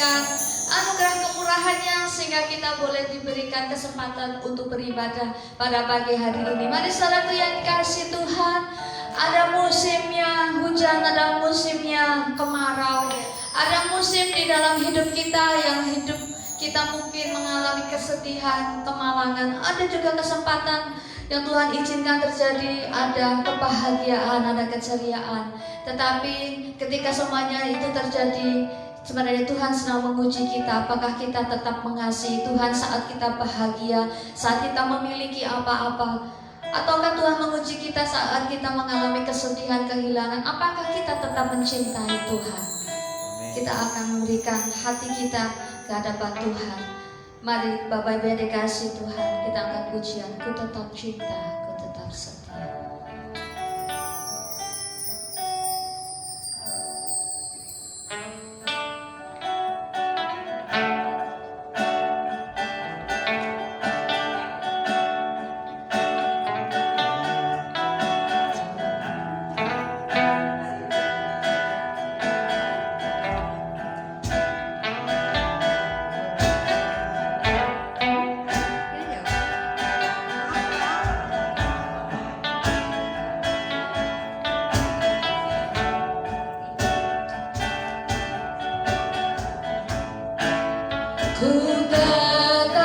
memberikan anugerah kemurahan-Nya sehingga kita boleh diberikan kesempatan untuk beribadah pada pagi hari ini. Mari saudaraku yang dikasihi Tuhan, ada musimnya hujan, ada musimnya kemarau, ada musim di dalam hidup kita yang hidup kita mungkin mengalami kesedihan, kemalangan. Ada juga kesempatan yang Tuhan izinkan terjadi, ada kebahagiaan, ada keceriaan. Tetapi ketika semuanya itu terjadi, sebenarnya Tuhan sedang menguji kita. Apakah kita tetap mengasihi Tuhan saat kita bahagia, saat kita memiliki apa-apa? Ataukah Tuhan menguji kita saat kita mengalami kesedihan, kehilangan? Apakah kita tetap mencintai Tuhan? Kita akan memberikan hati kita ke hadapan Tuhan. Mari Bapak Ibu yang dikasihi Tuhan, kita angkat pujian, ku tetap cinta, ku tetap setia. Ku tetap setia.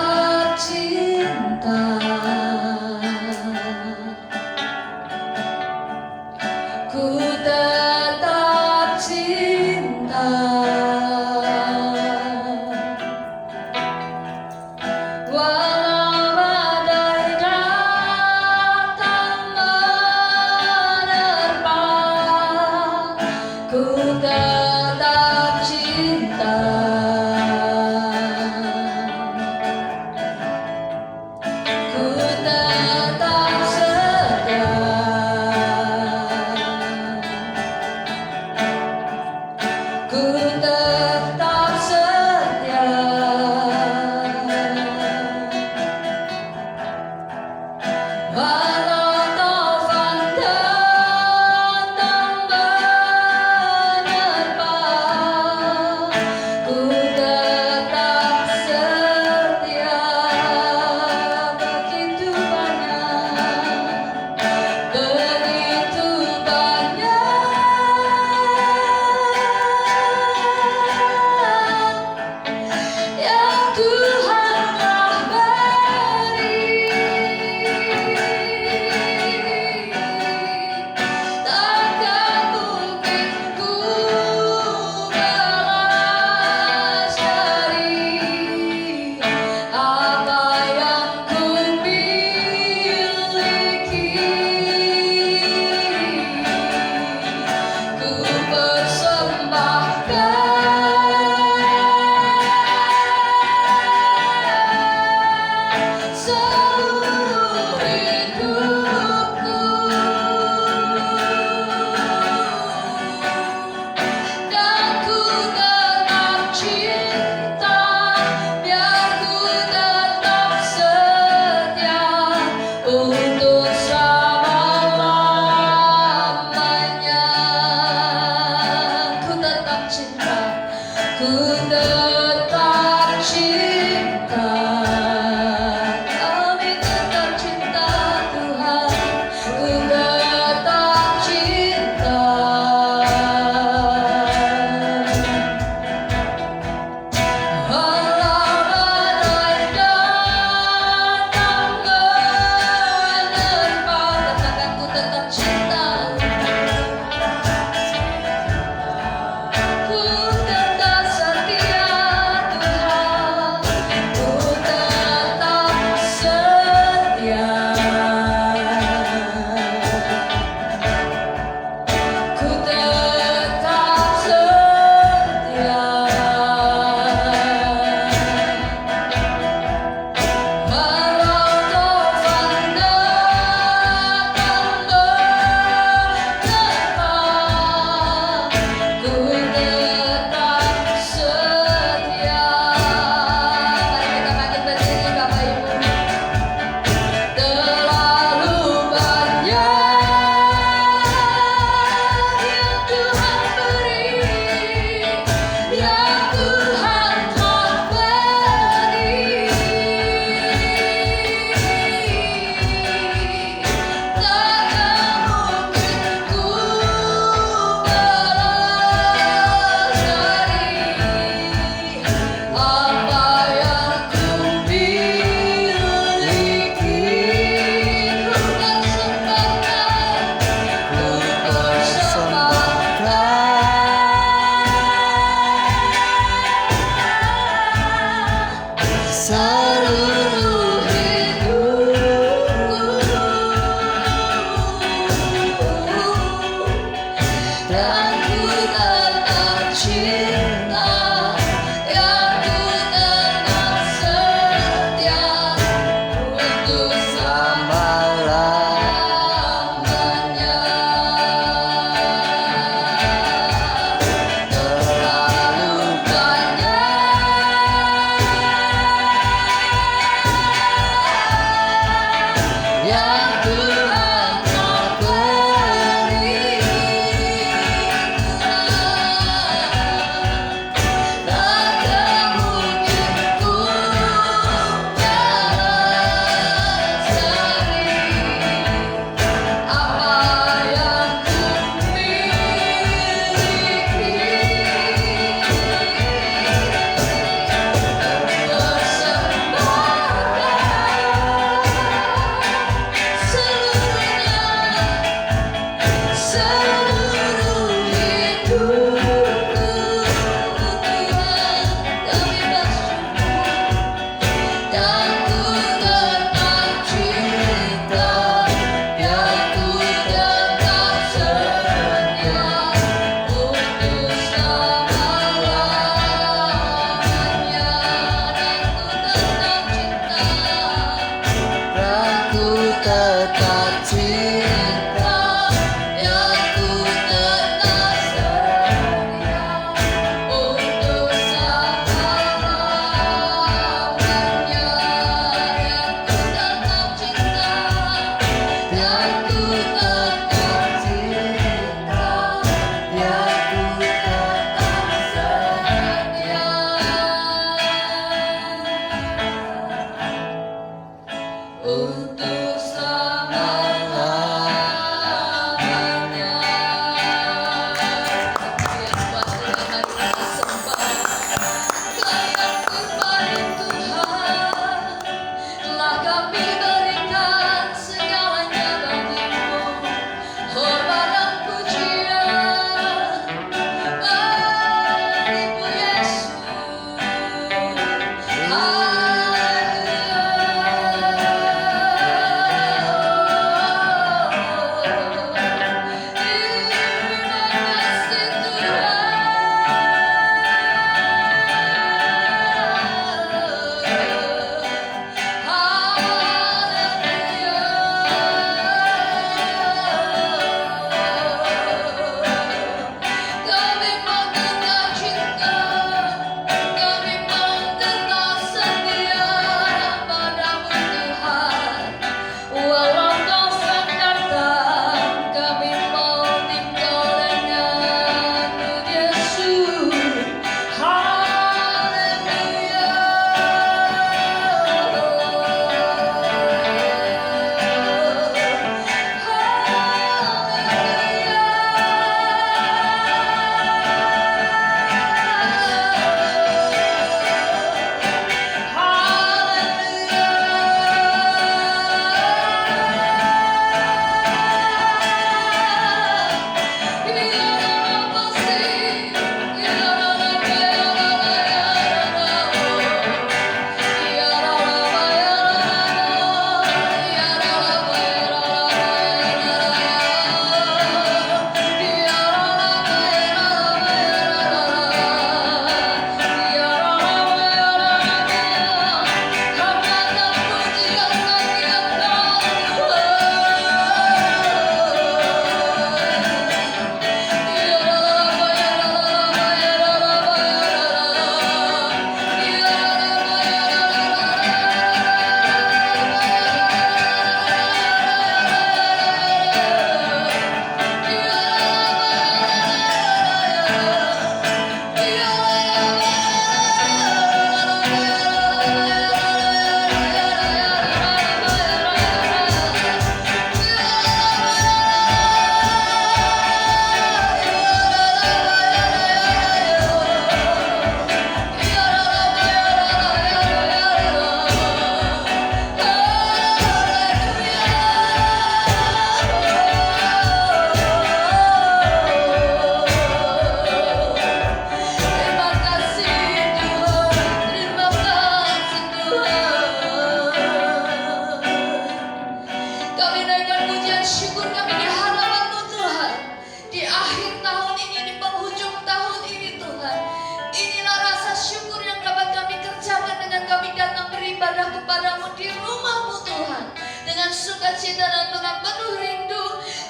sukacita dan dengan penuh rindu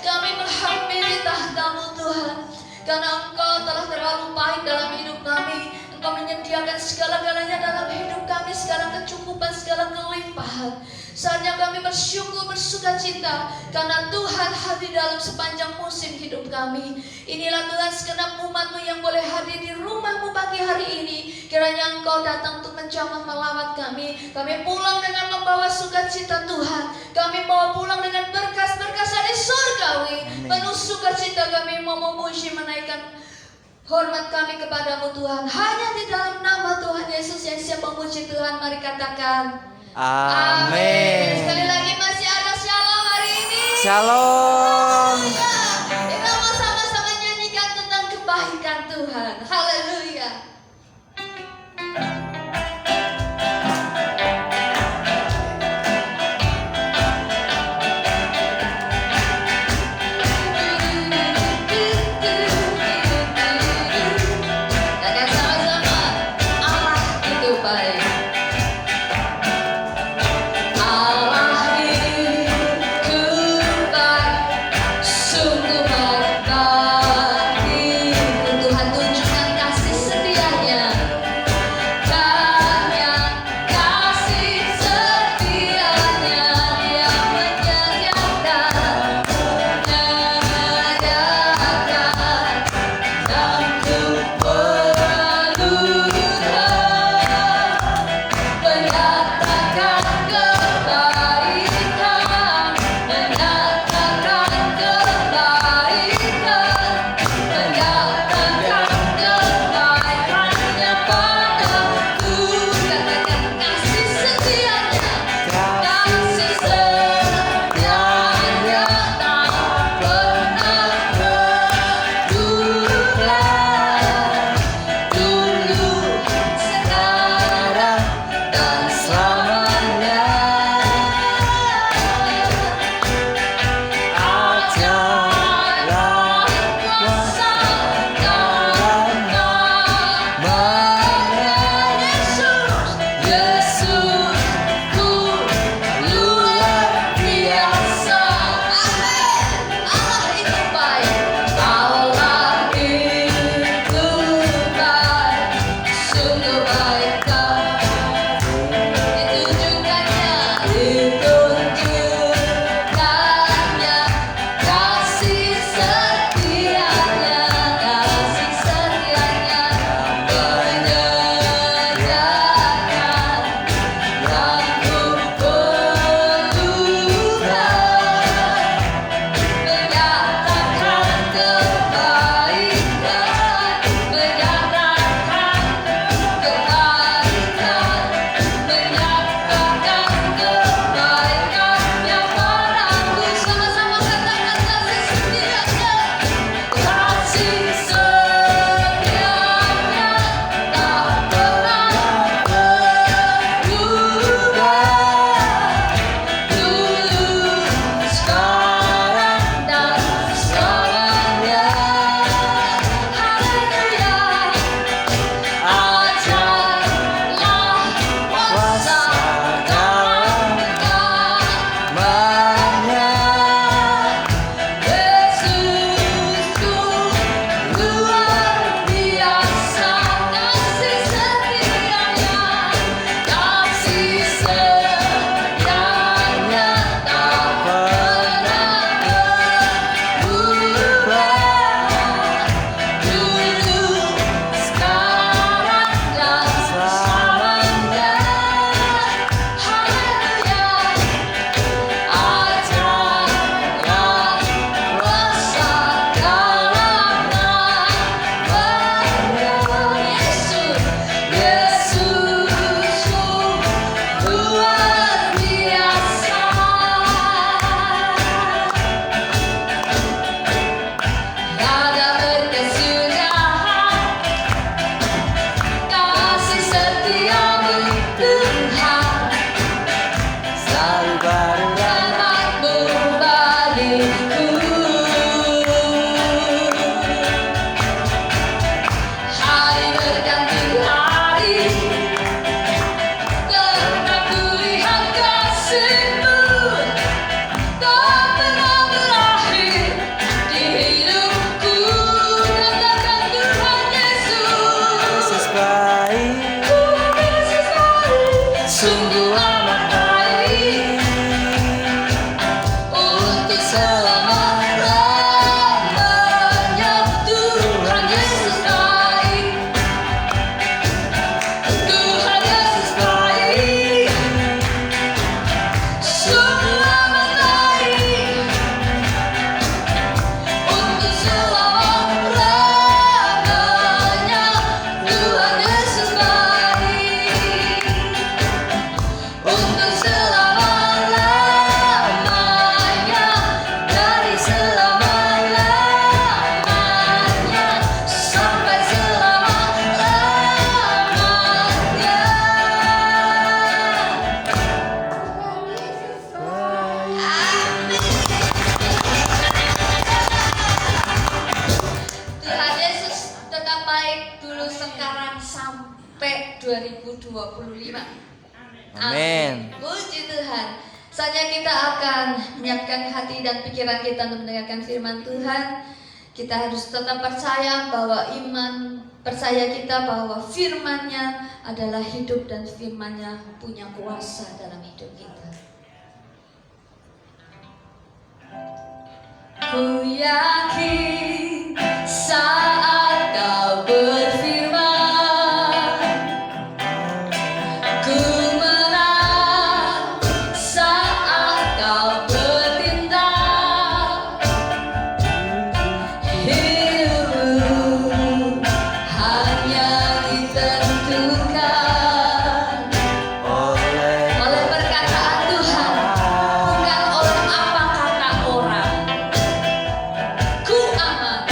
kami menghampiri tahta-Mu Tuhan. Karena Engkau telah terlalu baik dalam hidup kami. Engkau menyediakan segala-galanya dalam hidup kami, segala kecukupan, segala kelimpahan. Saatnya kami bersyukur, bersukacita karena Tuhan hadir dalam sepanjang musim hidup kami. Inilah Tuhan segenap umat-Mu yang boleh hadir di rumah-Mu pagi hari ini. Kiranya Engkau datang untuk menjamah melawat kami. Kami pulang dengan membawa sukacita Tuhan. Kami bawa pulang dengan berkas-berkas dari surgawi. Penuh sukacita kami mau memuji, menaikkan hormat kami kepadamu Tuhan. Hanya di dalam nama Tuhan Yesus yang siap memuji Tuhan, mari katakan amin. Sekali lagi masih ada shalom hari ini. Shalom. Kita mau sama-sama nyanyikan tentang kebaikan Tuhan. Haleluya. sampai 2025. Amin. Puji Tuhan. Saatnya kita akan menyiapkan hati dan pikiran kita untuk mendengarkan firman Tuhan. Kita harus tetap percaya bahwa percaya kita bahwa firman-Nya adalah hidup dan firman-Nya punya kuasa dalam hidup kita. Ku yakin saat kau berfirman, ku menang saat kau bertindak. Hidupku hanya ditentukan oleh perkataan Tuhan, bukan oleh apa kata orang. Ku aman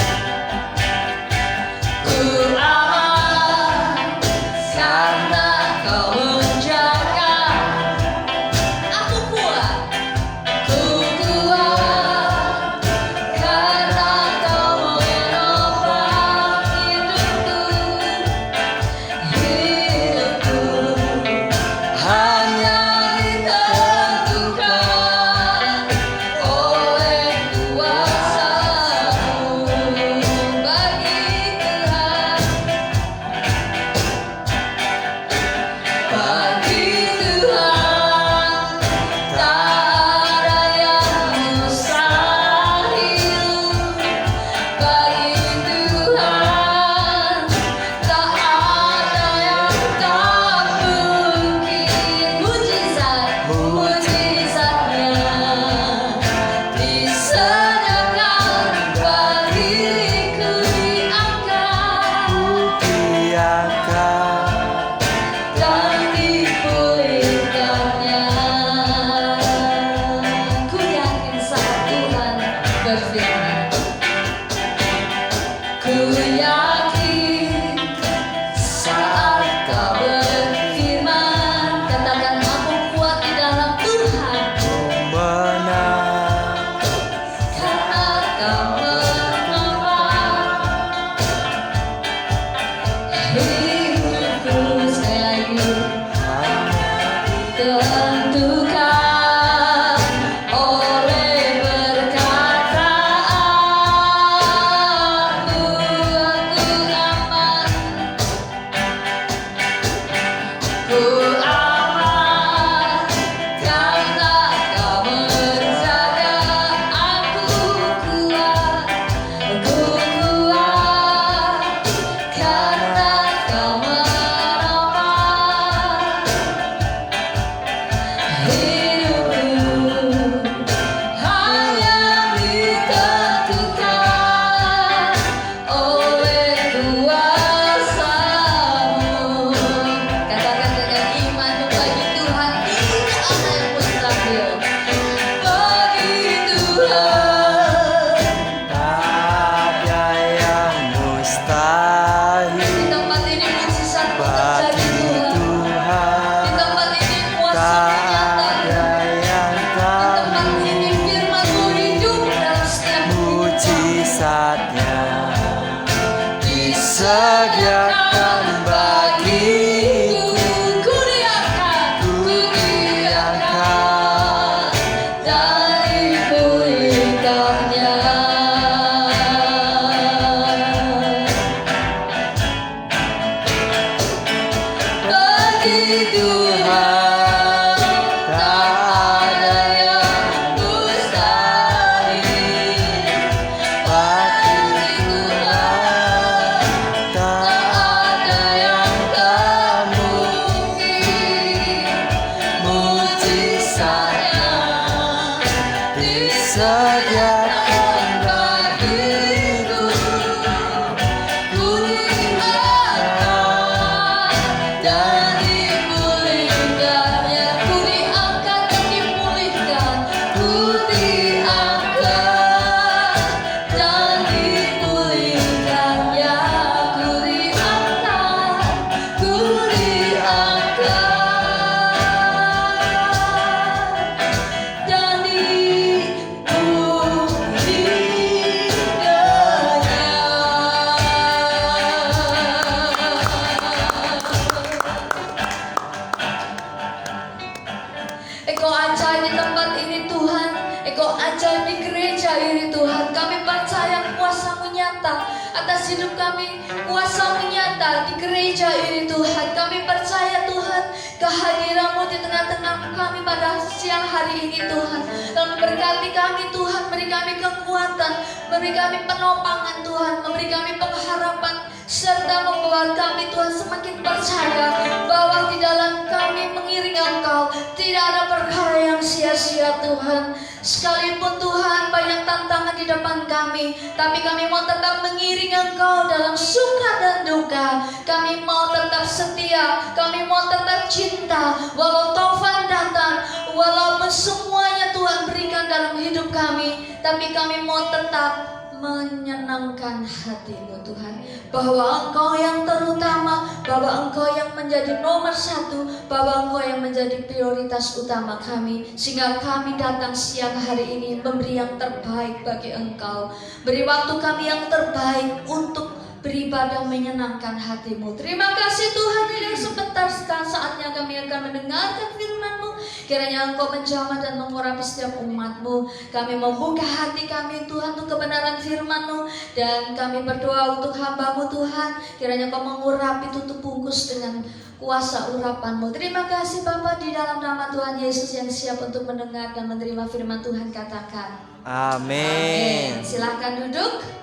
atas hidup kami. Kuasa menyata di gereja ini Tuhan. Kami percaya Tuhan kehadiran-Mu di tengah-tengah kami pada siang hari ini Tuhan. Dan berkati kami Tuhan, beri kami kekuatan, beri kami penopangan Tuhan, memberi kami pengharapan, serta membuat kami Tuhan semakin percaya bahwa di dalam kami mengiring Engkau tidak ada perkara yang sia-sia Tuhan. Sekalipun Tuhan banyak tantangan di depan kami, tapi kami mau tetap mengiring Engkau dalam suka dan duka. Kami mau tetap setia, kami mau tetap cinta, walau taufan datang, walaupun semuanya Tuhan berikan dalam hidup kami, tapi kami mau tetap menyenangkan hati-Mu Tuhan, bahwa Engkau yang terutama, bahwa Engkau yang menjadi nomor satu, bahwa Engkau yang menjadi prioritas utama kami, sehingga kami datang siang hari ini memberi yang terbaik bagi Engkau, beri waktu kami yang terbaik untuk beribadah menyenangkan hati-Mu. Terima kasih Tuhan, ini sebentar saatnya kami akan mendengarkan firman-Mu. Kiranya Engkau menjamah dan mengurapi setiap umat-Mu. Kami membuka hati kami Tuhan untuk kebenaran firman-Mu, dan kami berdoa untuk hamba-Mu Tuhan. Kiranya Engkau mengurapi, tutup bungkus dengan kuasa urapan-Mu. Terima kasih Bapa, di dalam nama Tuhan Yesus yang siap untuk mendengar dan menerima firman Tuhan, katakan Amin. Silahkan duduk.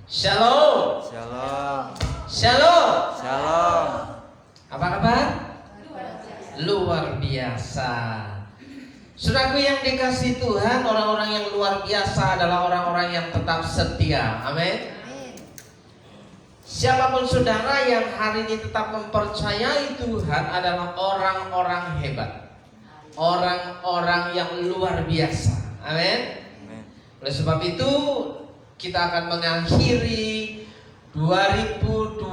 Shalom. Shalom. Shalom. Shalom. Apa kabar? Luar biasa. Saudaraku yang dikasihi Tuhan, orang-orang yang luar biasa adalah orang-orang yang tetap setia. Amin. Siapapun saudara yang hari ini tetap mempercayai Tuhan adalah orang-orang hebat, orang-orang yang luar biasa. Amin. Oleh sebab itu kita akan mengakhiri 2025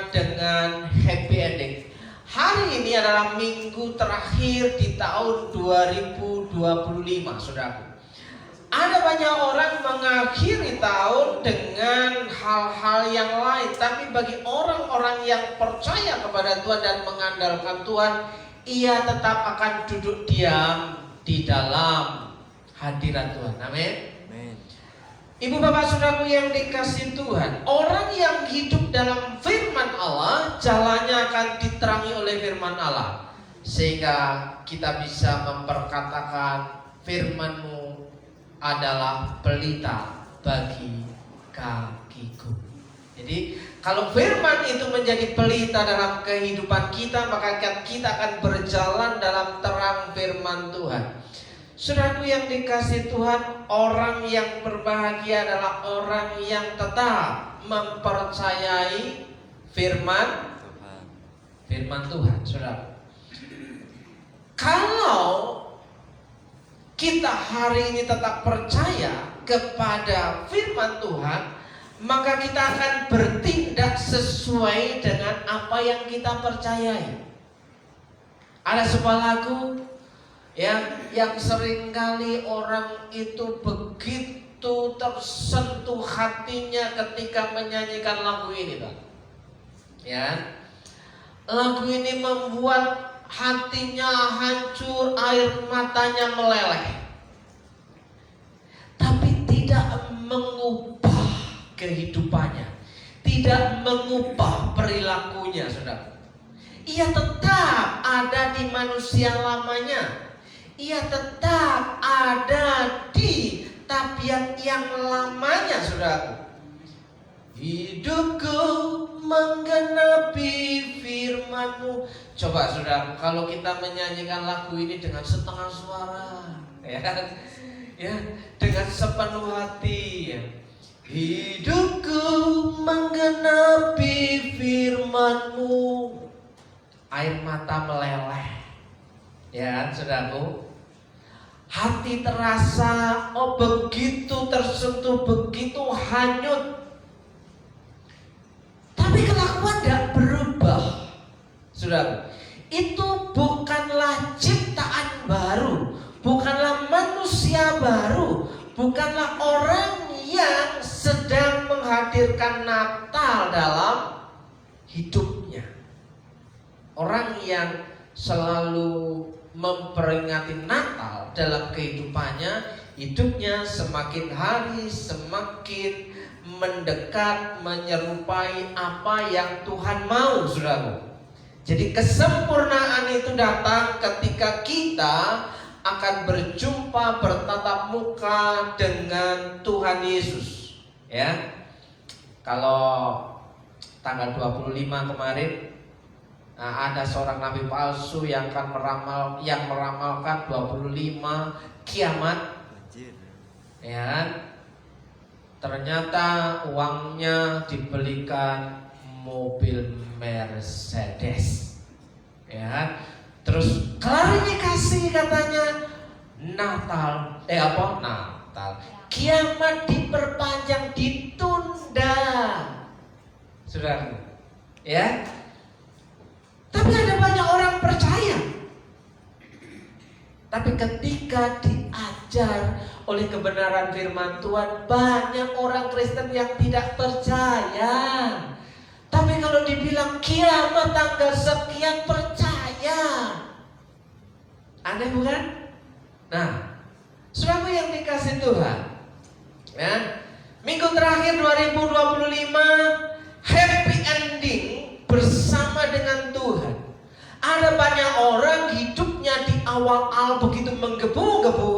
dengan happy ending. Hari ini adalah minggu terakhir di tahun 2025, saudaraku. Ada banyak orang mengakhiri tahun dengan hal-hal yang lain, tapi bagi orang-orang yang percaya kepada Tuhan dan mengandalkan Tuhan, ia tetap akan duduk diam di dalam hadirat Tuhan. Amin. Ibu bapak saudaraku yang dikasihi Tuhan, orang yang hidup dalam firman Allah, jalannya akan diterangi oleh firman Allah, sehingga kita bisa memperkatakan firman-Mu adalah pelita bagi kakiku. Jadi kalau firman itu menjadi pelita dalam kehidupan kita, maka kita akan berjalan dalam terang firman Tuhan. Saudaraku yang dikasihi Tuhan, orang yang berbahagia adalah orang yang tetap mempercayai firman Tuhan, saudara. Kalau kita hari ini tetap percaya kepada firman Tuhan, maka kita akan bertindak sesuai dengan apa yang kita percayai. Ada sebuah lagu yang seringkali orang itu begitu tersentuh hatinya ketika menyanyikan lagu ini, Pak. Ya, lagu ini membuat hatinya hancur, air matanya meleleh, tapi tidak mengubah kehidupannya, tidak mengubah perilakunya, saudara. Ia tetap ada di manusia lamanya. Ia tetap ada di tabiat yang lamanya, saudaraku. Hidupku menggenapi firman-Mu. Coba saudara, kalau kita menyanyikan lagu ini dengan setengah suara, ya, dengan sepenuh hati, ya. Hidupku menggenapi firman-Mu, air mata meleleh, ya saudaraku. Hati terasa begitu tersentuh, begitu hanyut, tapi kelakuan tidak berubah. Saudara, itu bukanlah ciptaan baru, bukanlah manusia baru, bukanlah orang yang sedang menghadirkan Natal dalam hidupnya. Orang yang selalu memperingati Natal dalam kehidupannya, hidupnya semakin hari semakin mendekat, menyerupai apa yang Tuhan mau, saudaraku. Jadi kesempurnaan itu datang ketika kita akan berjumpa, bertatap muka dengan Tuhan Yesus. Ya, kalau tanggal 25 kemarin, ada seorang nabi palsu yang akan meramalkan 25 kiamat. Ya kan? Ternyata uangnya dibelikan mobil Mercedes. Ya kan? Terus klarifikasi katanya Natal, kiamat diperpanjang, ditunda. Saudara, ya. Tapi ada banyak orang percaya. Tapi ketika diajar oleh kebenaran firman Tuhan, banyak orang Kristen yang tidak percaya. Tapi kalau dibilang kiamat tanggal sekian, percaya. Aneh bukan? Nah, saudara yang dikasih Tuhan, ya, minggu terakhir 2025 happy ending bersama dengan Tuhan. Ada banyak orang hidupnya di awal begitu menggebu-gebu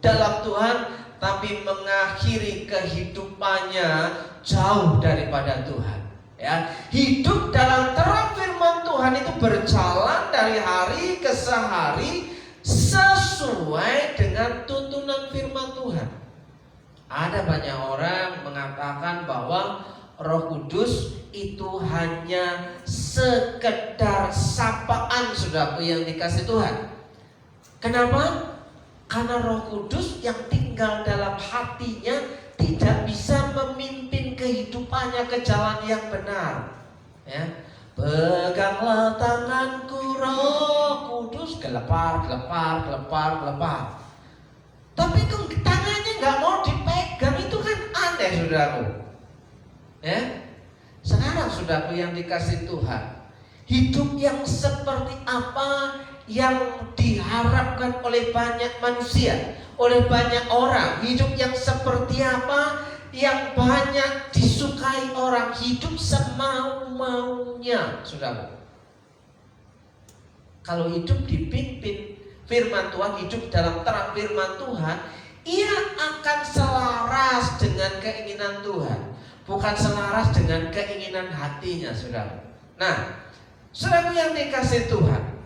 dalam Tuhan, tapi mengakhiri kehidupannya jauh daripada Tuhan. Ya, hidup dalam terang firman Tuhan itu berjalan dari hari ke hari sesuai dengan tuntunan firman Tuhan. Ada banyak orang mengatakan bahwa Roh Kudus itu hanya sekedar sapaan, saudaraku yang dikasih Tuhan. Kenapa? Karena Roh Kudus yang tinggal dalam hatinya tidak bisa memimpin kehidupannya ke jalan yang benar. Ya, peganglah tanganku Roh Kudus, gelepar. Tapi tangannya nggak mau dipegang, itu kan aneh, saudaraku. Ya, sekarang saudaraku yang dikasih Tuhan, hidup yang seperti apa yang diharapkan oleh banyak manusia, oleh banyak orang? Hidup yang seperti apa yang banyak disukai orang? Hidup semau-maunya, saudara. Kalau hidup dipimpin firman Tuhan, hidup dalam terang firman Tuhan, ia akan selaras dengan keinginan Tuhan, bukan selaras dengan keinginan hatinya, saudara. Nah, saudara yang dikasih Tuhan,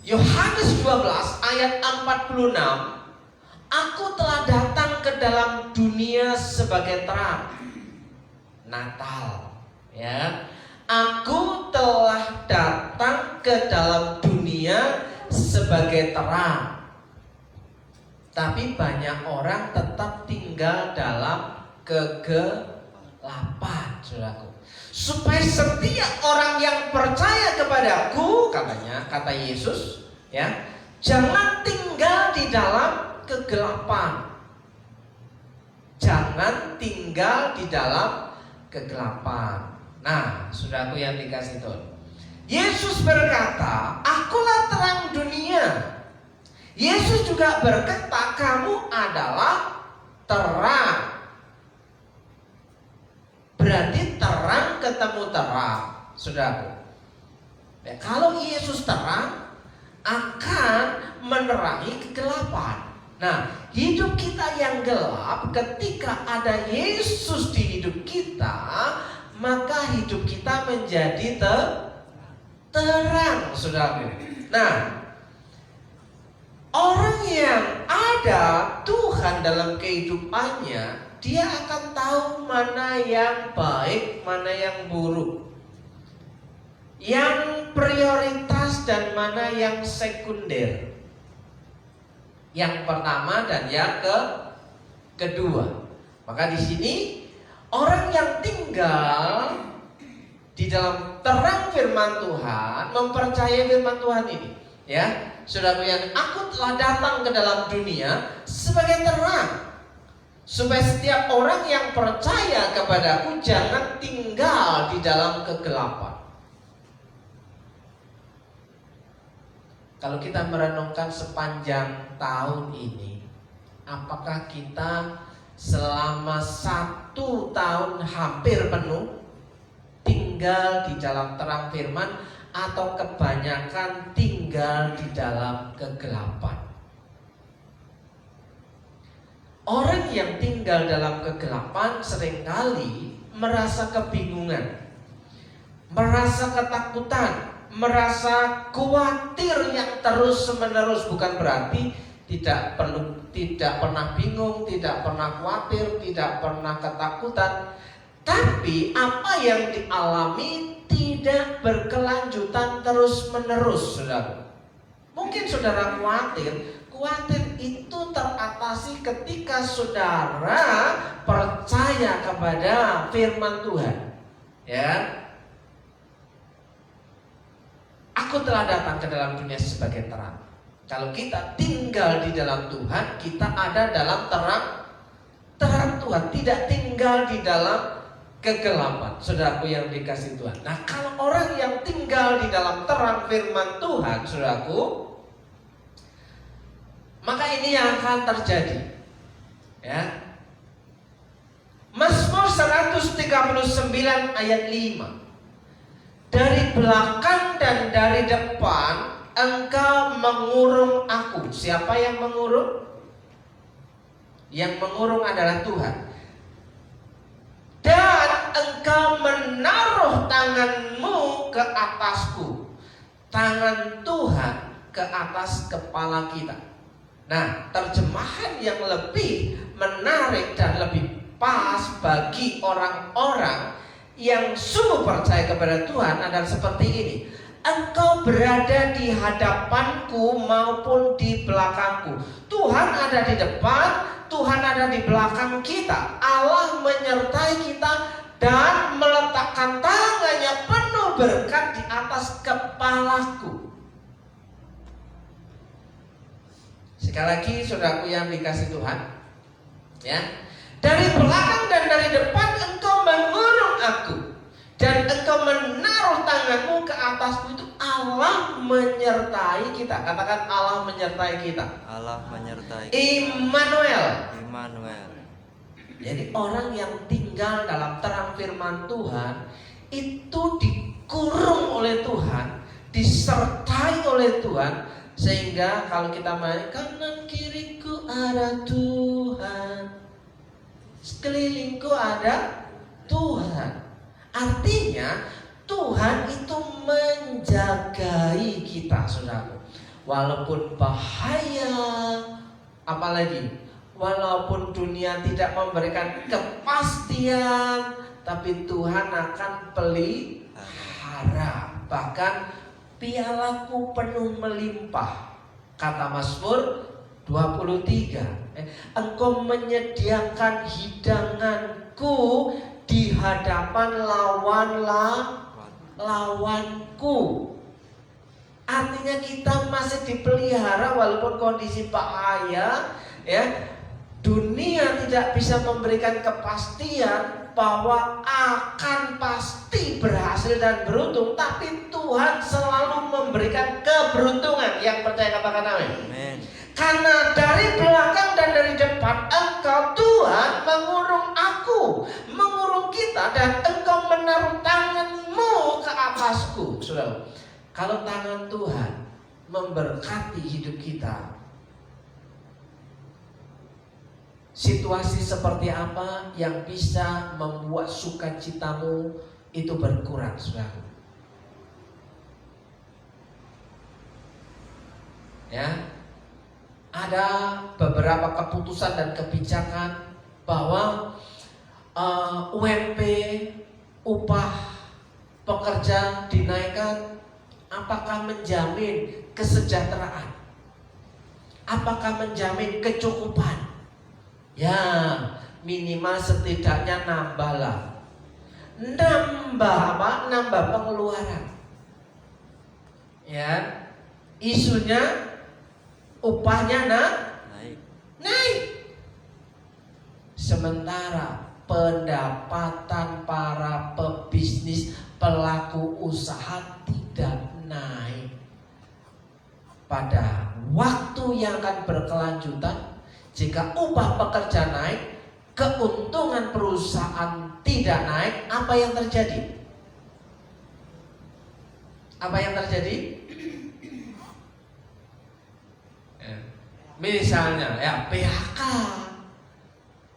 Yohanes 12 ayat 46, aku telah datang ke dalam dunia sebagai terang. Natal, ya. Aku telah datang ke dalam dunia sebagai terang. Tapi banyak orang tetap tinggal dalam kegelapan, saudaraku. Supaya setiap orang yang percaya kepadaku, katanya, kata Yesus, ya, jangan tinggal di dalam kegelapan. Jangan tinggal di dalam kegelapan. Nah, saudaraku yang dikasih Tuhan, Yesus berkata, akulah terang dunia. Yesus juga berkata, kamu adalah terang. Berarti terang ketemu terang, saudaraku. Ya, kalau Yesus terang, akan menerangi kegelapan. Nah, hidup kita yang gelap, ketika ada Yesus di hidup kita, maka hidup kita menjadi terang, saudaraku. Nah, orang yang ada Tuhan dalam kehidupannya, dia akan tahu mana yang baik, mana yang buruk, yang prioritas dan mana yang sekunder, yang pertama dan yang kedua. Maka di sini orang yang tinggal di dalam terang firman Tuhan, mempercayai firman Tuhan ini, ya, saudara yang aku telah datang ke dalam dunia sebagai terang, supaya setiap orang yang percaya kepadaku jangan tinggal di dalam kegelapan. Kalau kita merenungkan sepanjang tahun ini, apakah kita selama 1 tahun hampir penuh tinggal di dalam terang firman, atau kebanyakan tinggal di dalam kegelapan? Orang yang tinggal dalam kegelapan seringkali merasa kebingungan, merasa ketakutan, merasa khawatir yang terus-menerus. Bukan berarti tidak pernah bingung, tidak pernah khawatir, tidak pernah ketakutan, tapi apa yang dialami tidak berkelanjutan terus-menerus, saudara. Mungkin saudara khawatir itu teratasi ketika saudara percaya kepada firman Tuhan. Ya, aku telah datang ke dalam dunia sebagai terang. Kalau kita tinggal di dalam Tuhan, kita ada dalam terang Tuhan, tidak tinggal di dalam kegelapan. Saudaraku yang dikasihi Tuhan. Nah, kalau orang yang tinggal di dalam terang firman Tuhan, saudaraku, maka ini yang akan terjadi. Ya. Mazmur 139 ayat 5. Dari belakang dan dari depan engkau mengurung aku. Siapa yang mengurung? Yang mengurung adalah Tuhan. Dan engkau menaruh tanganmu ke atasku. Tangan Tuhan ke atas kepala kita. Nah, terjemahan yang lebih menarik dan lebih pas bagi orang-orang yang sungguh percaya kepada Tuhan adalah seperti ini. Engkau berada di hadapanku maupun di belakangku. Tuhan ada di depan, Tuhan ada di belakang kita. Allah menyertai kita dan meletakkan tangannya penuh berkat di atas kepalaku. Sekali lagi, saudaraku yang dikasihi Tuhan, ya, dari belakang dan dari depan engkau mengurung aku, dan engkau menaruh tanganmu ke atasku. Itu Allah menyertai kita. Katakan, Allah menyertai kita. Allah menyertai. Immanuel. Immanuel. Jadi orang yang tinggal dalam terang firman Tuhan itu dikurung oleh Tuhan, disertai oleh Tuhan. Sehingga kalau kita main, kanan kiriku ada Tuhan, sekelilingku ada Tuhan. Artinya Tuhan itu menjagai kita, saudara. Walaupun bahaya, apalagi walaupun dunia tidak memberikan kepastian, tapi Tuhan akan pelihara. Bahkan pialaku penuh melimpah, kata Mazmur 23. Engkau menyediakan hidanganku di hadapan lawanku. Artinya kita masih dipelihara walaupun kondisi bahaya, ya. Dunia tidak bisa memberikan kepastian bahwa akan pasti berhasil dan beruntung, tapi Tuhan selalu memberikan keberuntungan. Yang percaya katakan amin. Amin. Karena dari belakang dan dari depan engkau Tuhan mengurung aku, mengurung kita, dan engkau menaruh tanganmu ke atasku. Saudara, kalau tangan Tuhan memberkati hidup kita, situasi seperti apa yang bisa membuat sukacitamu itu berkurang, saudara? Ya, ada beberapa keputusan dan kebijakan bahwa UMP, upah pekerja dinaikkan. Apakah menjamin kesejahteraan? Apakah menjamin kecukupan? Ya, minimal setidaknya nambah apa? Nambah pengeluaran. Ya, isunya upahnya naik. Sementara pendapatan para pebisnis, pelaku usaha tidak naik. pada waktu yang akan berkelanjutan, jika upah pekerja naik, keuntungan perusahaan tidak naik, apa yang terjadi? Apa yang terjadi? Misalnya ya PHK,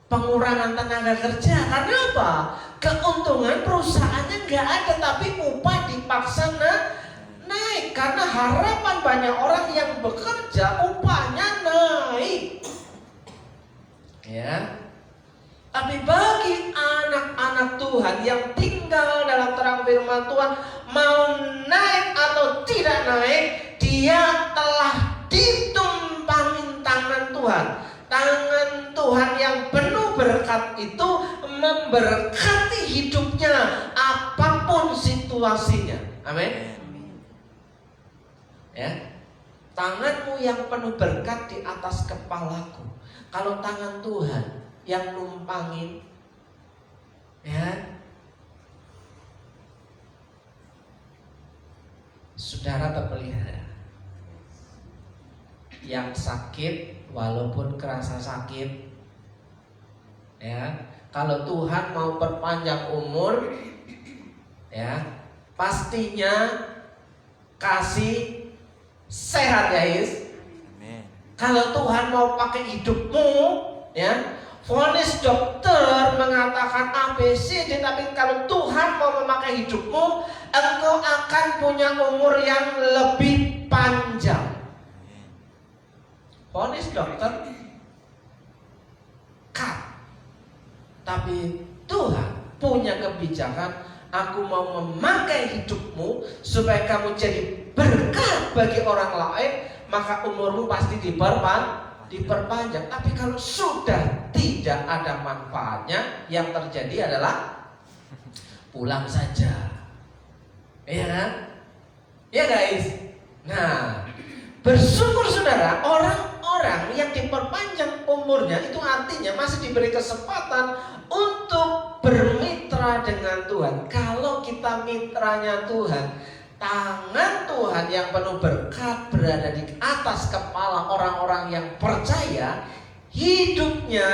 pengurangan tenaga kerja. Karena apa? Keuntungan perusahaannya nggak ada, tapi upah dipaksa naik. Karena harapan banyak orang yang bekerja upahnya naik. Ya. Tapi bagi anak-anak Tuhan yang tinggal dalam terang firman Tuhan, mau naik atau tidak naik, dia telah ditumpangin tangan Tuhan. Tangan Tuhan yang penuh berkat itu memberkati hidupnya apapun situasinya. Amin. Ya. Tanganmu yang penuh berkat di atas kepalaku. Kalau tangan Tuhan yang numpangin, ya, saudara terpelihara. Yang sakit walaupun kerasa sakit, ya, kalau Tuhan mau perpanjang umur, ya, pastinya kasih sehat, ya Is. Kalau Tuhan mau pakai hidupmu, ya, vonis dokter mengatakan ABCD, tapi kalau Tuhan mau memakai hidupmu, engkau akan punya umur yang lebih panjang. Vonis dokter cut. Tapi Tuhan punya kebijakan, aku mau memakai hidupmu supaya kamu jadi berkat bagi orang lain, maka umurmu pasti diperpanjang. Tapi kalau sudah tidak ada manfaatnya, yang terjadi adalah pulang saja. Iya kan? Ya guys. Nah, bersyukur saudara, orang-orang yang diperpanjang umurnya itu artinya masih diberi kesempatan untuk bermitra dengan Tuhan. Kalau kita mitranya Tuhan, tangan Tuhan yang penuh berkat berada di atas kepala orang-orang yang percaya, hidupnya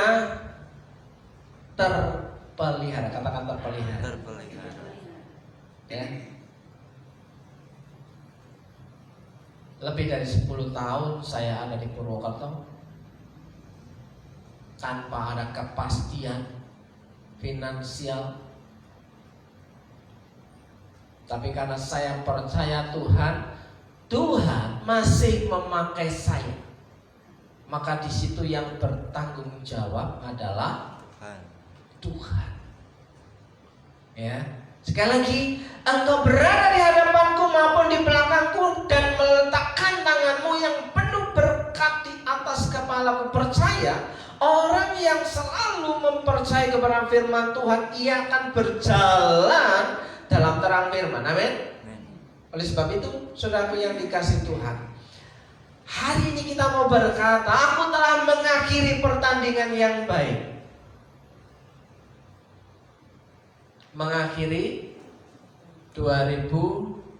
terpelihara. Katakan terpelihara. Ya. Lebih dari 10 tahun saya ada di Purwokerto tanpa ada kepastian finansial. Tapi karena saya percaya Tuhan, Tuhan masih memakai saya. Maka di situ yang bertanggung jawab adalah Tuhan. Ya, sekali lagi, engkau berada di hadapanku maupun di belakangku dan meletakkan tanganmu yang penuh berkat di atas kepalaku. Percaya, orang yang selalu mempercayai kebenaran firman Tuhan, ia akan berjalan dalam terang firman. Amin. Oleh sebab itu, saudaraku yang dikasihi Tuhan, hari ini kita mau berkata, aku telah mengakhiri pertandingan yang baik. Mengakhiri 2025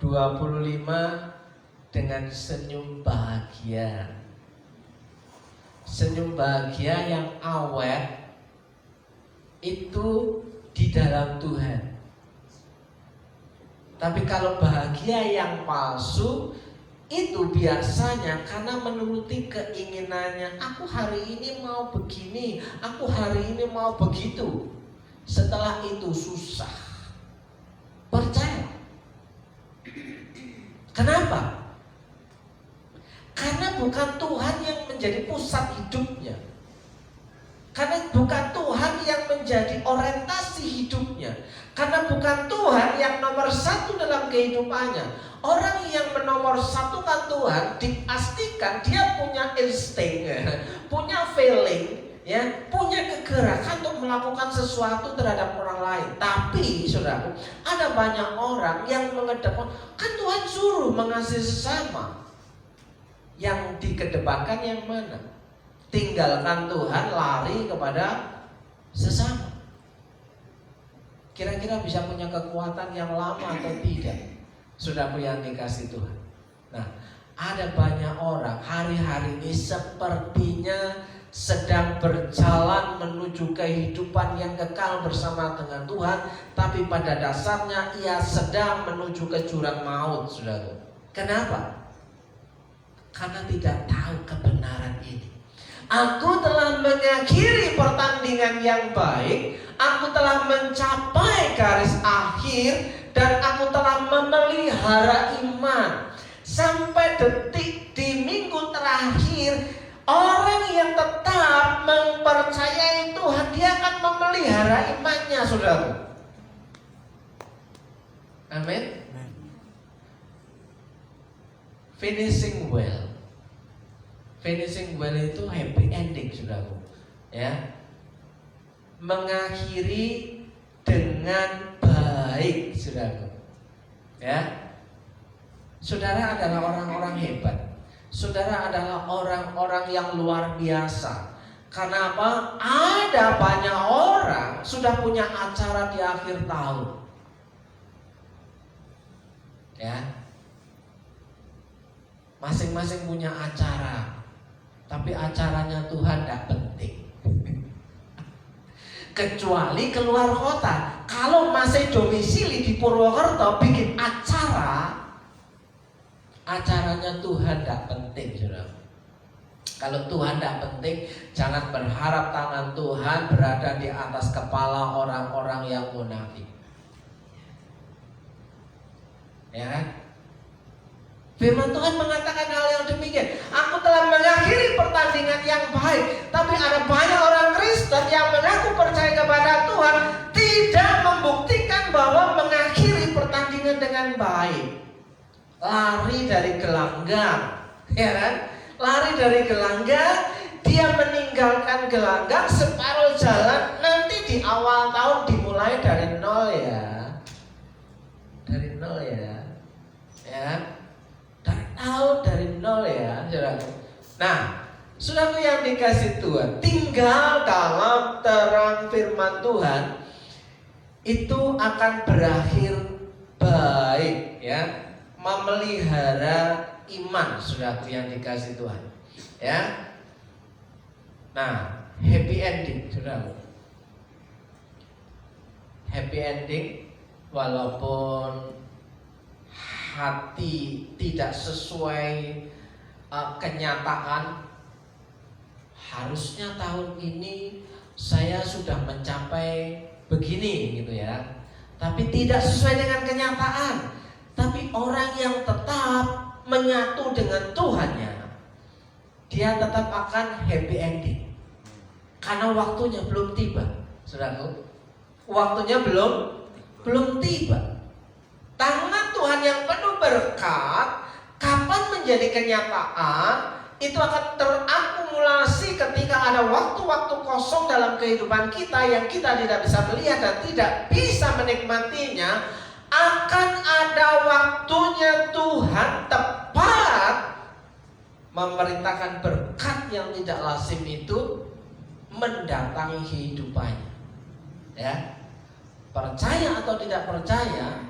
dengan senyum bahagia. Senyum bahagia yang awet itu di dalam Tuhan. Tapi kalau bahagia yang palsu itu biasanya karena menuruti keinginannya. Aku hari ini mau begini, aku hari ini mau begitu. Setelah itu susah. Percaya. Kenapa? Karena bukan Tuhan yang menjadi pusat hidupnya. Karena bukan Tuhan yang menjadi orientasi hidupnya. Karena bukan Tuhan yang nomor satu dalam kehidupannya. Orang yang menomor satukan Tuhan, dipastikan dia punya insting, punya feeling, ya, punya kegerakan untuk melakukan sesuatu terhadap orang lain. Tapi saudaraku, ada banyak orang yang mengedepankan, kan Tuhan suruh mengasihi sesama. Yang dikedepankan yang mana? Tinggalkan Tuhan, lari kepada sesama. Kira-kira bisa punya kekuatan yang lama atau tidak? Saudaraku yang dikasihi Tuhan. Nah, Ada banyak orang hari-hari ini sepertinya sedang berjalan menuju kehidupan yang kekal bersama dengan Tuhan, tapi pada dasarnya ia sedang menuju ke jurang maut, saudara. Kenapa? Karena tidak tahu kebenaran ini. Aku telah mengakhiri pertandingan yang baik, aku telah mencapai garis akhir, dan aku telah memelihara iman. Sampai detik di minggu terakhir, orang yang tetap mempercayai Tuhan, dia akan memelihara imannya, saudara. Amin. Finishing well. Finishing well itu happy ending, saudara. Ya. Mengakhiri dengan baik, saudara. Ya. Saudara adalah orang-orang hebat. Saudara adalah orang-orang yang luar biasa. Karena apa? Ada banyak orang sudah punya acara di akhir tahun. Ya. Masing-masing punya acara. Tapi acaranya Tuhan tidak penting. Kecuali keluar kota. Kalau masih domisili di Purwokerto bikin acaranya Tuhan tidak penting, saudara. Kalau Tuhan tidak penting, jangan berharap tangan Tuhan berada di atas kepala orang-orang yang munafik. Ya kan? Firman Tuhan mengatakan hal yang demikian. Aku telah mengakhiri pertandingan yang baik. Tapi ada banyak orang Kristen yang mengaku percaya kepada Tuhan, tidak membuktikan bahwa mengakhiri pertandingan dengan baik. Lari dari gelanggang, ya kan? Lari dari gelanggang, dia meninggalkan gelanggang separuh jalan. Nanti di awal tahun dimulai dari nol, ya. Dari nol, ya. Ya. Dari nol, ya. Nah, saudara yang dikasih Tuhan, tinggal dalam terang firman Tuhan, itu akan berakhir baik, ya. Memelihara iman, saudaraku yang dikasih Tuhan, ya. Nah, happy ending, saudaraku. Happy ending, walaupun hati tidak sesuai kenyataan. Harusnya tahun ini saya sudah mencapai begini, gitu ya. Tapi tidak sesuai dengan kenyataan. Tapi orang yang tetap menyatu dengan Tuhannya, dia tetap akan happy ending. Karena waktunya belum tiba, saudaraku. Waktunya belum tiba. Tangan Tuhan yang penuh berkat, kapan menjadi kenyataan, itu akan terakumulasi ketika ada waktu-waktu kosong dalam kehidupan kita yang kita tidak bisa melihat dan tidak bisa menikmatinya. Akan ada waktunya Tuhan tepat memerintahkan berkat yang tidak lazim itu mendatangi kehidupannya. Ya, percaya atau tidak percaya,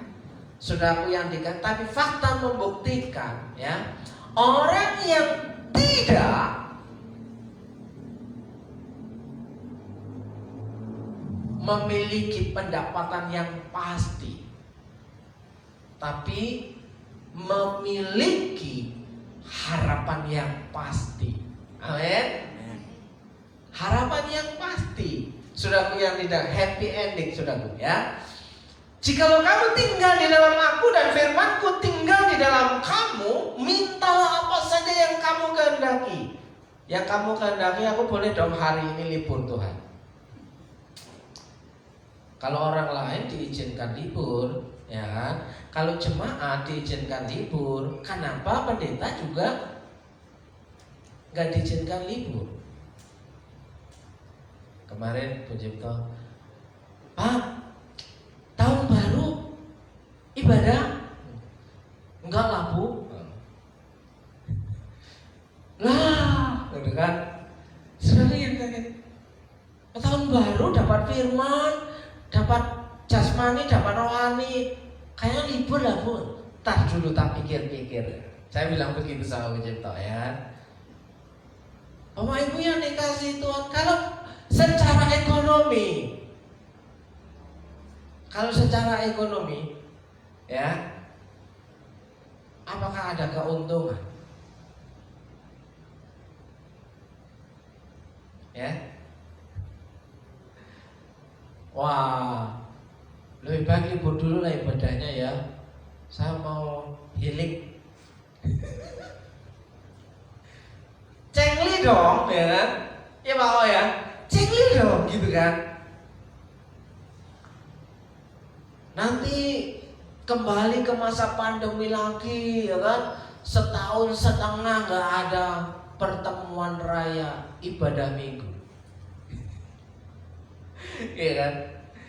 saudaraku yang dikatakan, tapi fakta membuktikan, ya, orang yang tidak memiliki pendapatan yang pasti, tapi memiliki harapan yang pasti. Amin. Harapan yang pasti. Saudaraku yang tidak happy ending, saudaraku, ya. Jikalau kamu tinggal di dalam aku dan firmanku tinggal di dalam kamu, mintalah apa saja yang kamu kehendaki. Yang kamu kehendaki, aku boleh dong hari ini libur, Tuhan. Kalau orang lain diizinkan libur, ya kan? Kalau jemaat diizinkan libur, kenapa pendeta juga nggak diizinkan libur? Kemarin Bu Cipto, Pak, tahun baru ibadah? Enggak lah, Bu. Lah, gitu kan? Saudara yang kaget. Tahun baru dapat firman, dapat jasmani, dapat rohani, kayaknya libur lah, Bu. Tar dulu tak pikir-pikir. Saya bilang begitu sama Bu Cipto ya. Bapak Ibu yang dikasih Tuhan, kalau secara ekonomi, ya, apakah ada keuntungan? Ya, wah, lebih baik libur dulu lah ibadahnya ya. Saya mau healing. Cengli dong, ya kan? Ya Pak O ya, cengli dong, gitu kan? Nanti kembali ke masa pandemi lagi, ya kan? Setahun setengah nggak ada pertemuan raya ibadah minggu. Iya kan?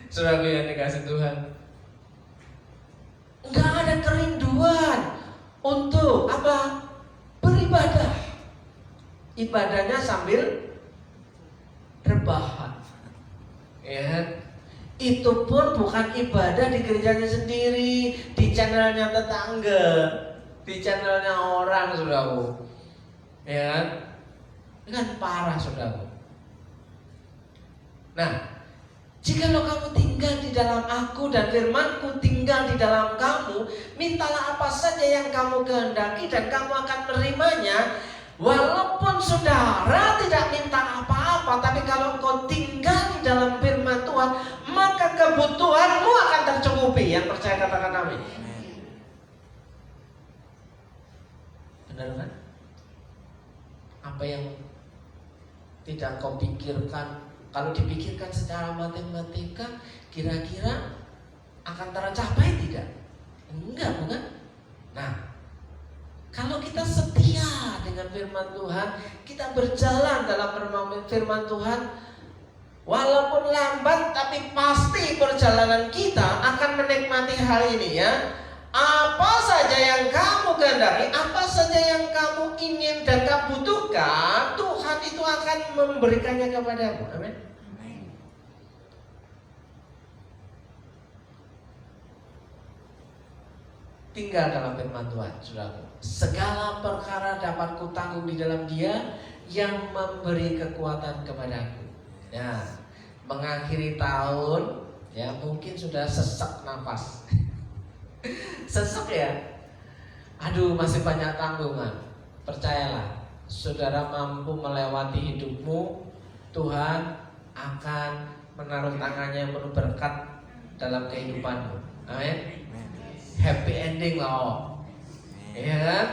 Saudara yang dikasih Tuhan, nggak ada kerinduan untuk apa? Beribadah. Ibadahnya sambil rebahan, ya kan? Itu pun bukan ibadah di gerejanya sendiri, di channelnya tetangga, di channelnya orang, saudaraku, ya kan? Ini kan parah, saudaraku. Nah, jikalau kamu tinggal di dalam aku dan firmanku tinggal di dalam kamu, mintalah apa saja yang kamu kehendaki dan kamu akan menerimanya. Walaupun saudara tidak minta apa-apa, tapi kalau engkau tinggal di dalam firman Tuhan, maka kebutuhanmu akan tercukupi. Yang percaya katakan amin. Benar kan? Apa yang tidak kau pikirkan, kalau dipikirkan secara matematika, kira-kira akan tercapai tidak? Enggak, bukan? Nah, kalau kita setia dengan firman Tuhan, kita berjalan dalam firman Tuhan, walaupun lambat tapi pasti perjalanan kita akan menikmati hal ini ya. Apa saja yang kamu kehendaki, apa saja yang kamu ingin dan kamu butuhkan, Tuhan itu akan memberikannya kepadamu. Amin. Tinggal dalam firman Tuhan, saudaraku. Segala perkara dapat kutanggung di dalam Dia yang memberi kekuatan kepadaku. Ya, mengakhiri tahun, ya mungkin sudah sesak nafas, sesak ya. Aduh, masih banyak tanggungan. Percayalah, saudara mampu melewati hidupmu, Tuhan akan menaruh tangannya yang penuh berkat dalam kehidupanmu. Amin. Happy ending loh, ya kan?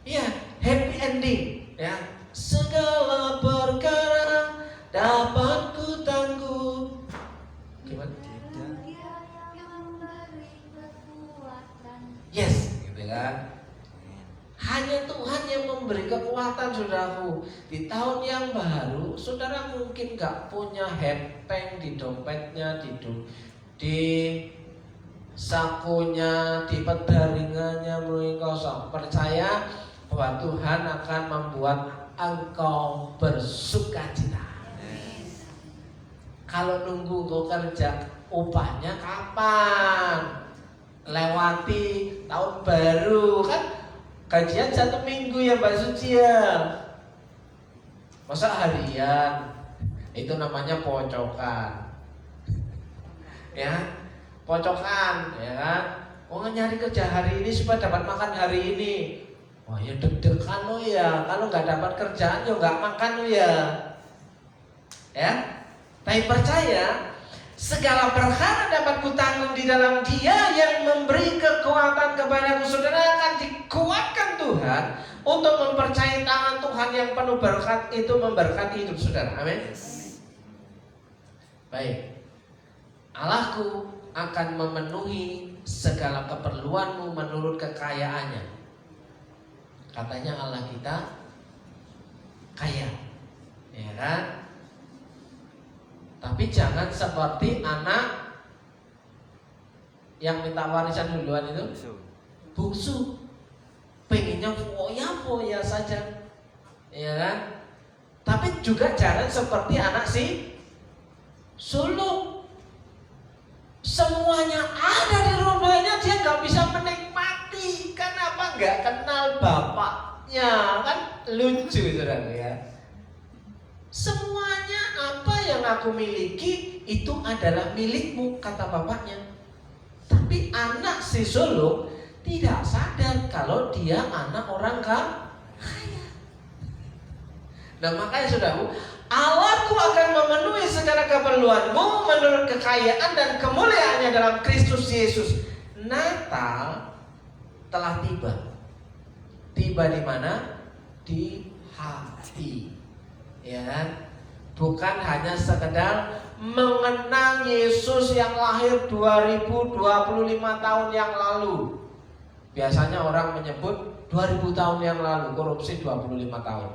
Iya, happy ending. Ya, segala perkara dapat ku tangguh. Gimana? Yes, gitu kan? Hanya Tuhan yang memberi kekuatan, saudaraku. Di tahun yang baru, saudara mungkin gak punya hepeng di dompetnya, di sakunya, di pedaringannya mulai kosong. Percaya bahwa Tuhan akan membuat engkau bersukacita. Kalau nunggu kau kerja, upahnya kapan? Lewati tahun baru kan, gajian 1 minggu ya Mbak Suci ya. Masa harian? Itu namanya pocokan. Ya, pocokan, ya kan? Oh, nyari kerja hari ini supaya dapat makan hari ini. Wah, ya deg-degan lo ya. Kalau nggak dapat kerjaan ya nggak makan lo ya. Ya, tapi percaya segala perkara dapat kutanggung di dalam Dia yang memberi kekuatan kepadaku. Saudara akan dikuatkan Tuhan untuk mempercayai tangan Tuhan yang penuh berkat itu memberkati hidup saudara. Amin. Baik. Allahku akan memenuhi segala keperluanmu menurut kekayaannya. Katanya Allah kita kaya, ya kan? Tapi jangan seperti anak yang minta warisan duluan itu, bungsu, pengennya foya-foya saja, ya kan? Tapi juga jangan seperti anak si sulung, semuanya ada di rumahnya, dia nggak bisa menikmati. nyanyi. Kenapa nggak kenal bapaknya? Kan lucu saudara ya. Semuanya apa yang aku miliki itu adalah milikmu, kata bapaknya. Tapi anak si sulung tidak sadar kalau dia anak orang kaya. Nah makanya saudaraku, Allahku akan memenuhi segala keperluanmu menurut kekayaan dan kemuliaannya dalam Kristus Yesus. Natal telah tiba. Tiba di mana? Di hati. Ya kan? Bukan hanya sekedar mengenang Yesus yang lahir 2025 tahun yang lalu. Biasanya orang menyebut 2000 tahun yang lalu, korupsi 25 tahun.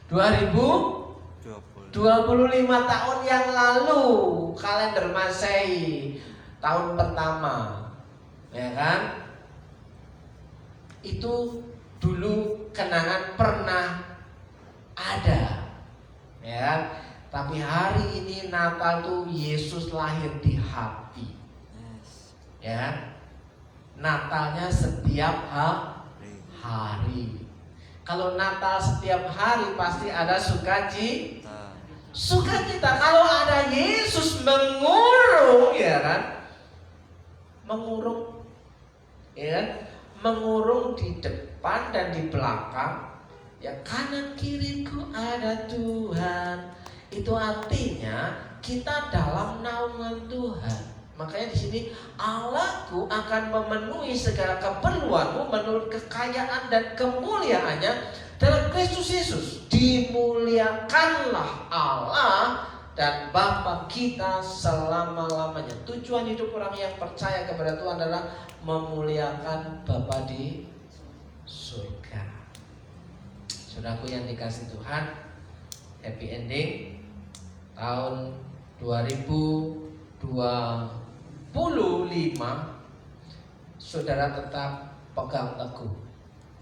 2025 tahun yang lalu, kalender Masehi, tahun pertama. Ya kan? Itu dulu kenangan pernah ada. Ya kan? Tapi hari ini Natal tuh Yesus lahir di hati. Ya. Natalnya setiap hari. Kalau Natal setiap hari pasti ada sukacita. Sukacita kalau ada Yesus mengurung, ya kan? Mengurung, ya kan? Mengurung di depan dan di belakang. Ya kanan kiriku ada Tuhan. Itu artinya kita dalam naungan Tuhan. Makanya di sini Allahku akan memenuhi segala keperluanmu menurut kekayaan dan kemuliaannya dalam Kristus Yesus. Dimuliakanlah Allah dan Bapa kita selama-lamanya. Tujuan hidup orang yang percaya kepada Tuhan adalah memuliakan Bapa di surga. Saudaraku yang dikasih Tuhan, happy ending tahun 2025, saudara tetap pegang teguh.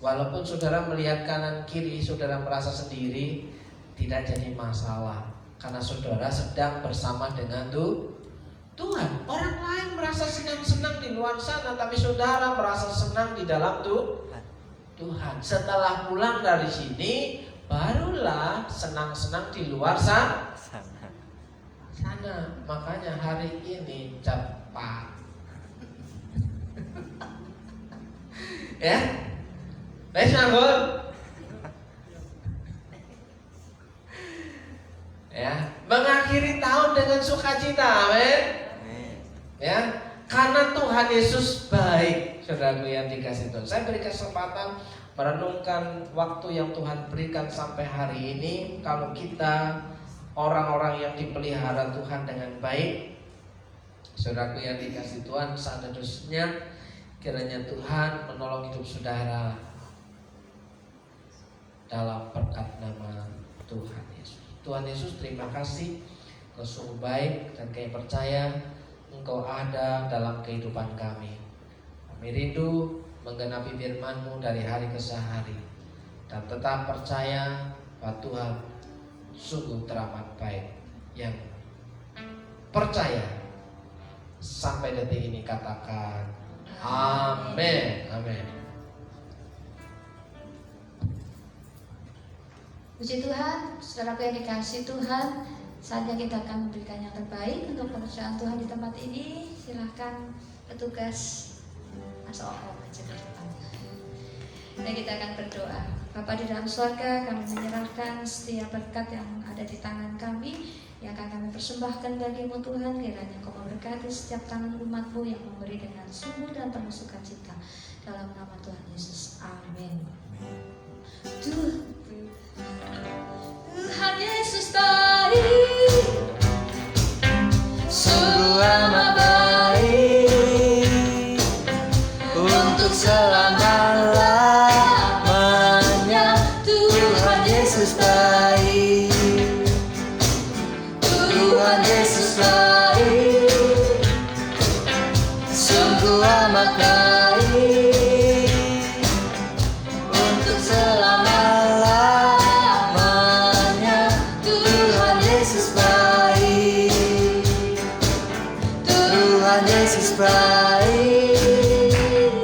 Walaupun saudara melihat kanan kiri, saudara merasa sendiri, tidak jadi masalah. Karena saudara sedang bersama dengan Tuhan. Orang lain merasa senang-senang di luar sana, tapi saudara merasa senang di dalam Tuhan. Setelah pulang dari sini, barulah senang-senang di luar sana. Makanya hari ini cepat. Ya, baik sanggul. Ya, mengakhiri tahun dengan sukacita, amin. Ya, karena Tuhan Yesus baik, saudaraku yang dikasih Tuhan. Saya beri kesempatan merenungkan waktu yang Tuhan berikan sampai hari ini. Kalau kita orang-orang yang dipelihara Tuhan dengan baik, saudaraku yang dikasih Tuhan, seharusnya kiranya Tuhan menolong hidup saudara dalam berkat nama Tuhan Yesus. Tuhan Yesus, terima kasih, Engkau sungguh baik dan kami percaya Engkau ada dalam kehidupan kami. Kami rindu menggenapi firman-Mu dari hari ke hari dan tetap percaya bahwa Tuhan sungguh teramat baik. Yang percaya sampai detik ini katakan amin. Amin. Puji Tuhan, saudaraku yang dikasih Tuhan, saatnya kita akan memberikan yang terbaik untuk pekerjaan Tuhan di tempat ini. Silahkan petugas masuk aja ke depan. Dan kita akan berdoa. Bapa di dalam surga, kami menyerahkan setiap berkat yang ada di tangan kami, yang akan kami persembahkan bagimu Tuhan. Kiranya Kau memberkati setiap tangan umat-Mu yang memberi dengan sungguh dan penuh sukacita. Dalam nama Tuhan Yesus, amin. Tuhan Yesus baik, sungguh amat baik, untuk selama-lamanya. Tuhan Yesus baik, Tuhan Yesus baik, sungguh amat baik, untuk selama-lamanya. Tuhan Yesus baik, Tuhan Yesus baik,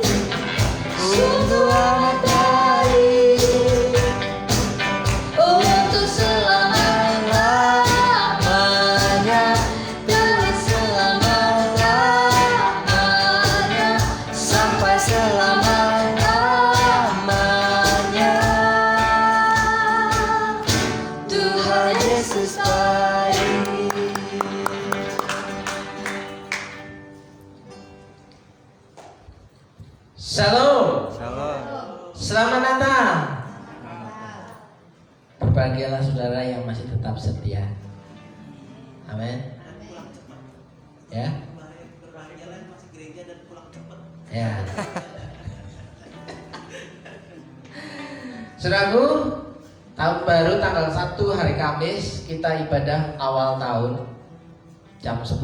Berbahagialah saudara yang masih tetap setia. Amin. Ya. Ya. Saudaraku, tahun baru tanggal 1 hari Kamis kita ibadah awal tahun jam 10.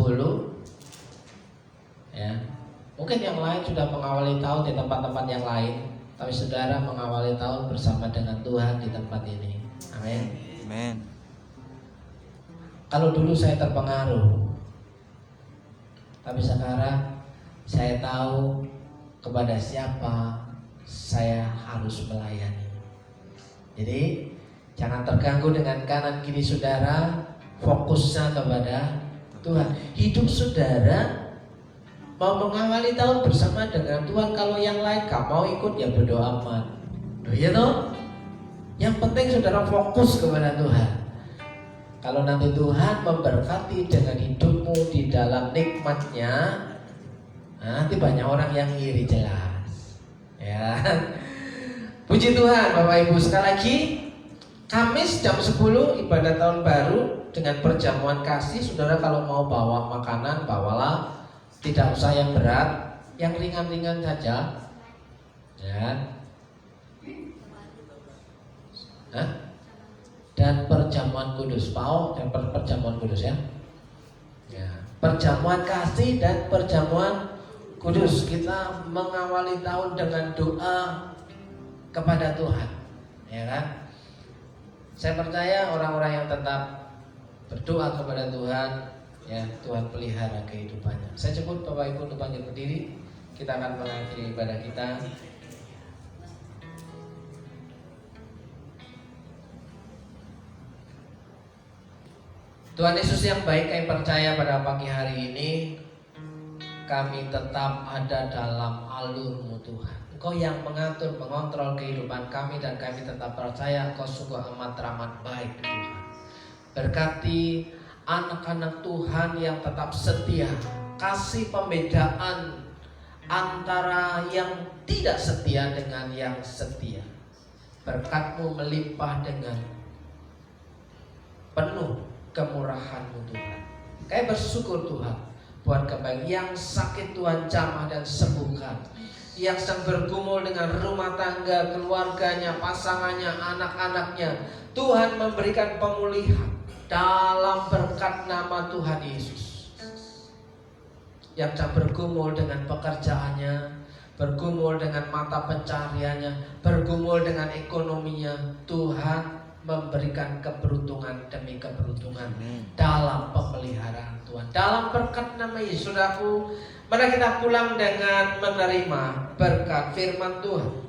Ya. Mungkin yang lain sudah mengawali tahun di tempat-tempat yang lain, tapi saudara mengawali tahun bersama dengan Tuhan di tempat ini. Amin. Amin. Kalau dulu saya terpengaruh, tapi sekarang saya tahu kepada siapa saya harus melayani. Jadi jangan terganggu dengan kanan kiri saudara, fokusnya kepada Tuhan. Hidup saudara mau mengawali tahun bersama dengan Tuhan. Kalau yang lain gak mau ikut ya bodo amat. Iya toh? Yang penting saudara fokus kepada Tuhan. Kalau nanti Tuhan memberkati dengan hidupmu di dalam nikmatnya, nanti banyak orang yang iri jelas. Ya. Puji Tuhan Bapak Ibu. Sekali lagi, Kamis jam 10 ibadah tahun baru dengan perjamuan kasih. Saudara kalau mau bawa makanan, bawalah. Tidak usah yang berat, yang ringan-ringan saja. Ya. Hah? Dan perjamuan kudus, Pak, dan perjamuan kudus ya. Ya. Perjamuan kasih dan perjamuan kudus. Kita mengawali tahun dengan doa kepada Tuhan, ya kan? Saya percaya orang-orang yang tetap berdoa kepada Tuhan, ya Tuhan pelihara kehidupannya. Saya sebut Bapak Ibu untuk bangkit berdiri. Kita akan mengakhiri ibadah kita. Tuhan Yesus yang baik, kami percaya pada pagi hari ini kami tetap ada dalam alur-Mu Tuhan. Engkau yang mengatur, mengontrol kehidupan kami, dan kami tetap percaya Engkau sungguh amat teramat baik Tuhan. Berkati anak-anak Tuhan yang tetap setia. Kasih pembedaan antara yang tidak setia dengan yang setia. Berkat-Mu melimpah dengan penuh kemurahan-Mu Tuhan. Kami bersyukur Tuhan buat kebaikan. Yang sakit Tuhan jamah dan sembuhkan. Yang sedang bergumul dengan rumah tangga, keluarganya, pasangannya, anak-anaknya, Tuhan memberikan pemulihan dalam berkat nama Tuhan Yesus. Yang sedang bergumul dengan pekerjaannya, bergumul dengan mata pencariannya, bergumul dengan ekonominya, Tuhan memberikan keberuntungan demi keberuntungan dalam pemeliharaan Tuhan. Dalam berkat nama Yesus, saudaraku, mari kita pulang dengan menerima berkat firman Tuhan.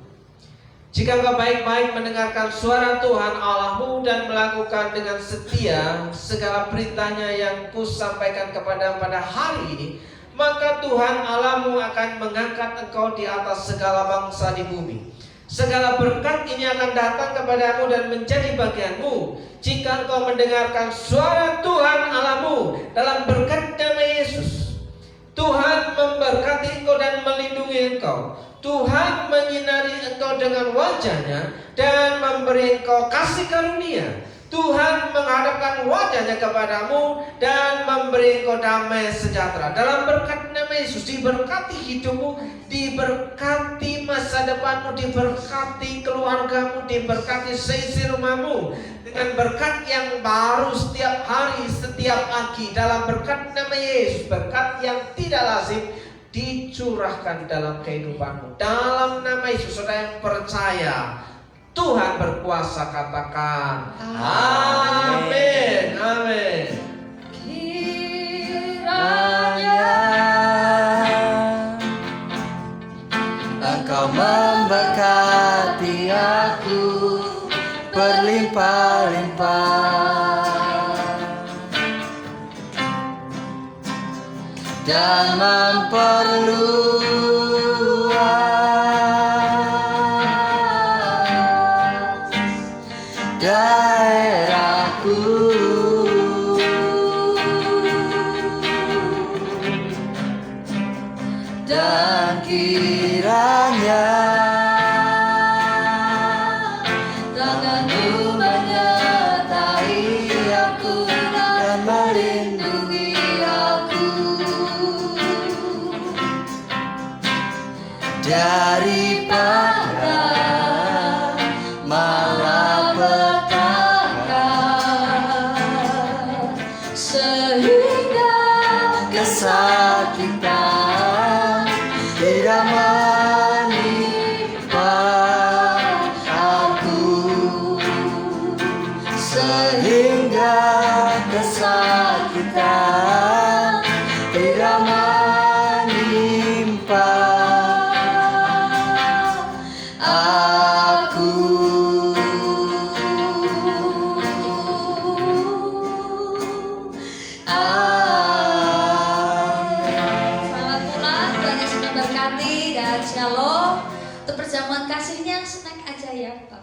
Jika engkau baik-baik mendengarkan suara Tuhan Allahmu dan melakukan dengan setia segala perintahnya yang kusampaikan kepada pada hari ini, maka Tuhan Allahmu akan mengangkat engkau di atas segala bangsa di bumi. Segala berkat ini akan datang kepadamu dan menjadi bagianmu jika engkau mendengarkan suara Tuhan Allahmu dalam berkat nama Yesus. Tuhan memberkati engkau dan melindungi engkau. Tuhan menyinari engkau dengan wajahnya dan memberi engkau kasih karunia. Tuhan menghadapkan wajahnya kepadamu dan memberi engkau damai sejahtera. Dalam berkat nama Yesus, diberkati hidupmu, diberkati masa depanmu, diberkati keluargamu, diberkati seisi rumahmu dengan berkat yang baru setiap hari, setiap pagi. Dalam berkat nama Yesus, berkat yang tidak lazim dicurahkan dalam kehidupanmu. Dalam nama Yesus, saudara yang percaya Tuhan berkuasa, katakan amin. Amin. Kiranya Engkau memberkati aku berlimpah-limpah dan memperluas daerahku, dan kiranya tangan-Mu menyertai kesakitan tidak menimpa aku, sehingga kesakitan tidak menimpa aku. Selamat pulang, Tuhan Yesus memberkati dan shalom. Untuk perjamuan kasihnya snack aja ya Pak.